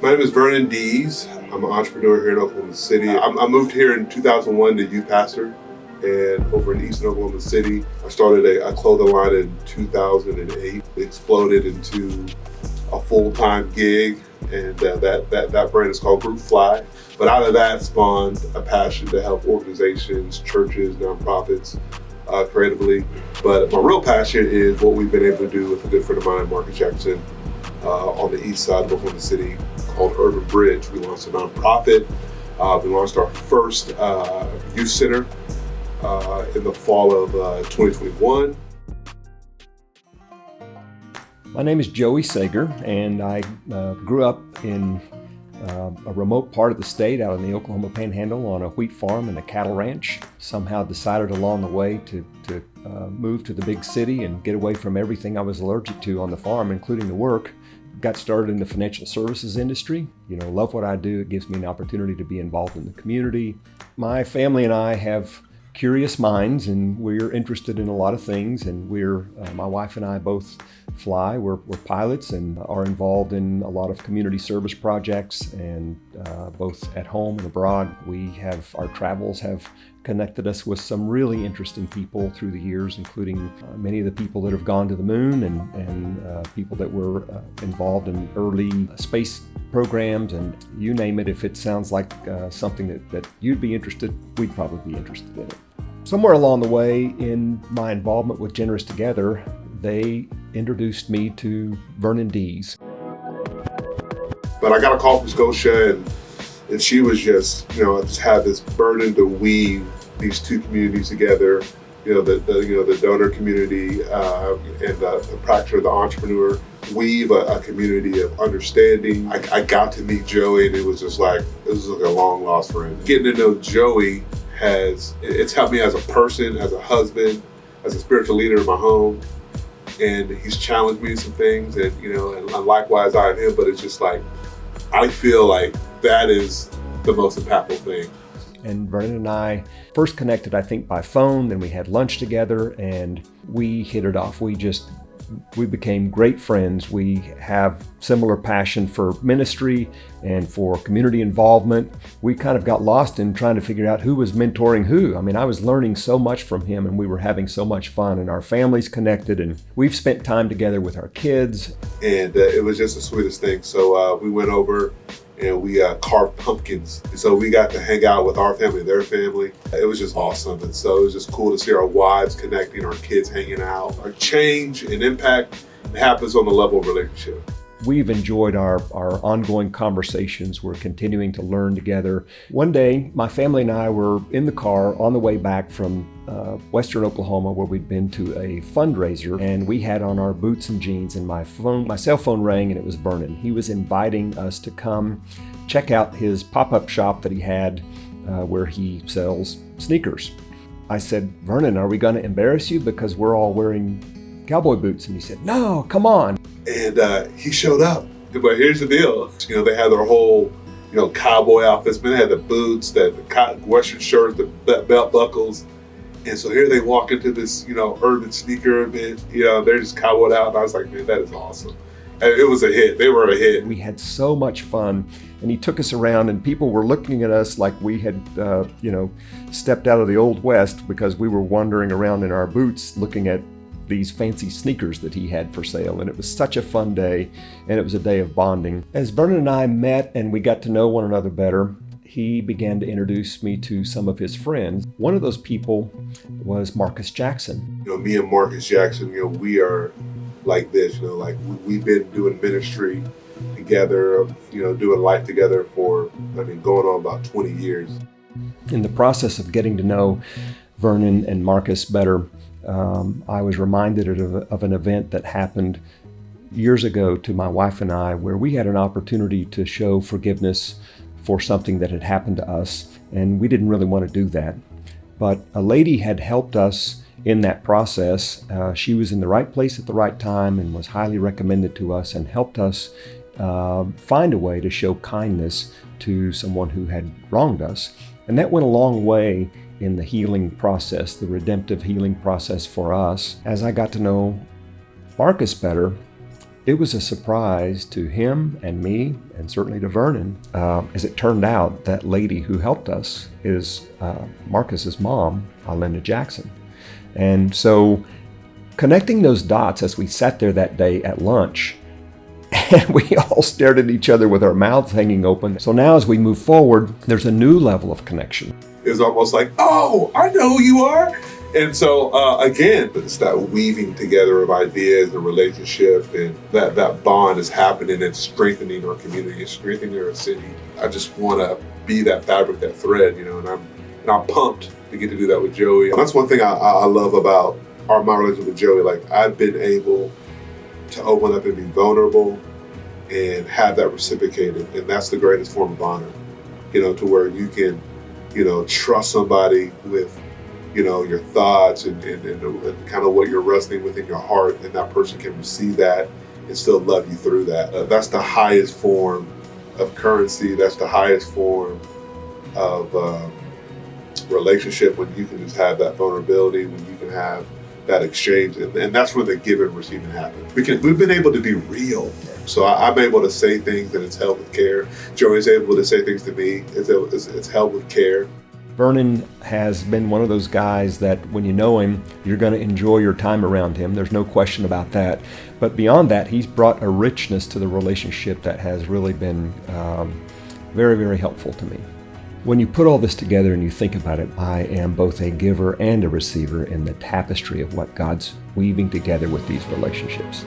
My name is Vernon Dees. I'm an entrepreneur here in Oklahoma City. I moved here in 2001 to youth pastor, and over in Eastern Oklahoma City, I started a clothing line in 2008. It exploded into a full-time gig, and that brand is called Group Fly. But out of that spawned a passion to help organizations, churches, nonprofits creatively. But my real passion is what we've been able to do with a good friend of mine, Marcus Jackson, on the east side of Oklahoma City, called Urban Bridge. We launched a nonprofit. We launched our first youth center in the fall of 2021. My name is Joey Sager, and I grew up in a remote part of the state out in the Oklahoma Panhandle on a wheat farm and a cattle ranch. Somehow decided along the way to move to the big city and get away from everything I was allergic to on the farm, including the work. Got started in the financial services industry. Love what I do. It gives me an opportunity to be involved in the community. My family and I have curious minds, and we're interested in a lot of things, and my wife and I both fly. We're pilots and are involved in a lot of community service projects, and both at home and abroad. Our travels have connected us with some really interesting people through the years, including many of the people that have gone to the moon and people that were involved in early space programs, and you name it. If it sounds like something that you'd be interested, we'd probably be interested in it. Somewhere along the way in my involvement with Generous Together, they introduced me to Vernon Dees. But I got a call from Scotia, and she was just had this burden to weave these two communities together. The donor community and the practitioner, the entrepreneur, weave a community of understanding. I got to meet Joey, and it was like a long lost friend. Getting to know Joey it's helped me as a person, as a husband, as a spiritual leader in my home. And he's challenged me in some things, and likewise I have him, but it's just like, I feel like that is the most impactful thing. And Vernon and I first connected, I think, by phone, then we had lunch together, and we hit it off. We became great friends. We have similar passion for ministry and for community involvement. We kind of got lost in trying to figure out who was mentoring who. I was learning so much from him, and we were having so much fun, and our families connected, and we've spent time together with our kids. And it was just the sweetest thing. So we went over and we carved pumpkins. And so we got to hang out with our family, their family. It was just awesome. And so it was just cool to see our wives connecting, our kids hanging out. Our change and impact happens on the level of relationship. We've enjoyed our ongoing conversations. We're continuing to learn together. One day, my family and I were in the car on the way back from Western Oklahoma, where we'd been to a fundraiser, and we had on our boots and jeans, and my cell phone rang, and it was Vernon. He was inviting us to come check out his pop-up shop that he had where he sells sneakers. I said, "Vernon, are we going to embarrass you because we're all wearing cowboy boots?" And he said, "No, come on." And he showed up. But here's the deal. They had their whole, cowboy outfits. But they had the boots, the Western shirts, the belt buckles. And so here they walk into this, urban sneaker event. They're just cowboyed out. And I was like, man, that is awesome. And it was a hit. They were a hit. We had so much fun. And he took us around, and people were looking at us like we had, stepped out of the Old West, because we were wandering around in our boots looking at these fancy sneakers that he had for sale. And it was such a fun day, and it was a day of bonding. As Vernon and I met and we got to know one another better, he began to introduce me to some of his friends. One of those people was Marcus Jackson. Me and Marcus Jackson, we are like this, we've been doing ministry together, doing life together for, going on about 20 years. In the process of getting to know Vernon and Marcus better, I was reminded of an event that happened years ago to my wife and I, where we had an opportunity to show forgiveness for something that had happened to us, and we didn't really want to do that. But a lady had helped us in that process. She was in the right place at the right time and was highly recommended to us, and helped us find a way to show kindness to someone who had wronged us. And that went a long way in the healing process, the redemptive healing process for us. As I got to know Marcus better, It was a surprise to him and me, and certainly to Vernon. As it turned out, that lady who helped us is Marcus's mom, Linda Jackson. And so connecting those dots as we sat there that day at lunch, and we all stared at each other with our mouths hanging open. So now as we move forward, there's a new level of connection. It's almost like, oh, I know who you are. And so, again, it's that weaving together of ideas and relationship, and that bond is happening and strengthening our community, strengthening our city. I just want to be that fabric, that thread, and I'm pumped to get to do that with Joey. And that's one thing I love about my relationship with Joey. Like, I've been able to open up and be vulnerable and have that reciprocated, and that's the greatest form of honor, to where you can, trust somebody with your thoughts and kind of what you're wrestling with in your heart, and that person can receive that and still love you through that. That's the highest form of currency. That's the highest form of relationship, when you can just have that vulnerability, when you can have that exchange, and that's when the give and receiving happens. We've been able to be real. So I'm able to say things that it's held with care. Joey's able to say things to me. It's held with care. Vernon has been one of those guys that when you know him, you're going to enjoy your time around him. There's no question about that. But beyond that, he's brought a richness to the relationship that has really been very, very helpful to me. When you put all this together and you think about it, I am both a giver and a receiver in the tapestry of what God's weaving together with these relationships.